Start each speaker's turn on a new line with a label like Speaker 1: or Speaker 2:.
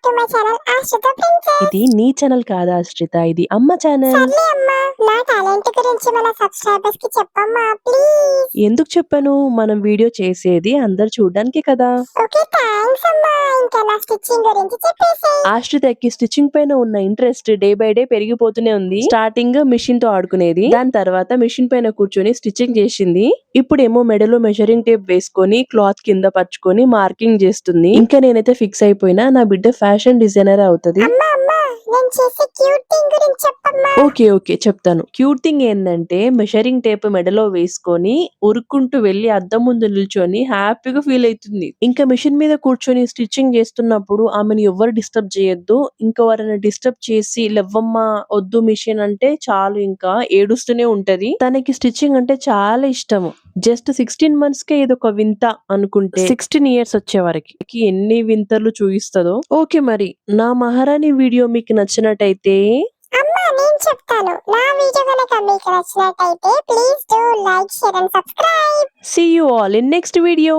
Speaker 1: To my channel ఆశ్రిత princess.
Speaker 2: ఇది నీ ఛానల్ కాదా ఆశ్రిత, ఇది అమ్మ ఛానల్.
Speaker 1: సర్లే అమ్మా, నా టాలెంట్ గురించి మన సబ్స్క్రైబర్స్ కి చెప్పమ్మా ప్లీజ్.
Speaker 2: ఎందుకు చెప్పను, మనం వీడియో చేసేది అందరు చూడడానికి కదా.
Speaker 1: ఓకే థాంక్స్ అమ్మా. ఇంకా నా స్టిచ్చింగ్ గురించి చెప్పేసేయ్.
Speaker 2: ఆశ్రితకి స్టిచ్చింగ్ పైన ఉన్న ఇంట్రెస్ట్ డే బై డే పెరిగిపోతూనే ఉంది. స్టార్టింగ్ మిషన్ తో ఆడుకునేది, దాని తర్వాత మిషన్ పైన కూర్చొని స్టిచ్చింగ్ చేసింది. ఇప్పుడేమో మెడలో మెజరింగ్ టేప్ వేసుకొని క్లాత్ కింద పరుచుకొని మార్కింగ్ చేస్తుంది. ఇంకా నేనైతే ఫిక్స్ అయిపోయినా, నా బిడ్డ ఫ్యాషన్ డిజైనర్ అవుతుంది.
Speaker 1: అమ్మా అమ్మా, నేను చేసే క్యూట్ థింగ్ గురించి చెప్పమ్మా.
Speaker 2: ఓకే చెప్తాను. క్యూట్ థింగ్ ఏంటంటే మెషరింగ్ టేప్ మెడలో వేసుకొని ఉరుక్కుంటూ వెళ్లి అద్దం ముందు నిల్చొని హ్యాపీగా ఫీల్ అవుతుంది. ఇంకా మిషన్ మీద కూర్చొని స్టిచ్చింగ్ చేస్తున్నప్పుడు ఆమెను ఎవరు డిస్టర్బ్ చేయొద్దు. ఇంకెవరైనా డిస్టర్బ్ చేసి లెవ్వమ్మా వద్దు మిషన్ అంటే చాలు, ఇంకా ఏడుస్తూనే ఉంటది. తనకి స్టిచ్చింగ్ అంటే చాలా ఇష్టము. జస్ట్ 16 months కే ఇదొక వింత అనుకుంటే 16 years వచ్చే వరకు ఎన్ని వింతలు చూయిస్తుందో. ఓకే మరి నా మహారాణి వీడియో మీకు నచ్చినట్టయితే
Speaker 1: అమ్మా నేను చెప్తాను. నా వీడియో కనుక మీకు నచ్చినట్టయితే please do like, share and subscribe.
Speaker 2: see you all in next video.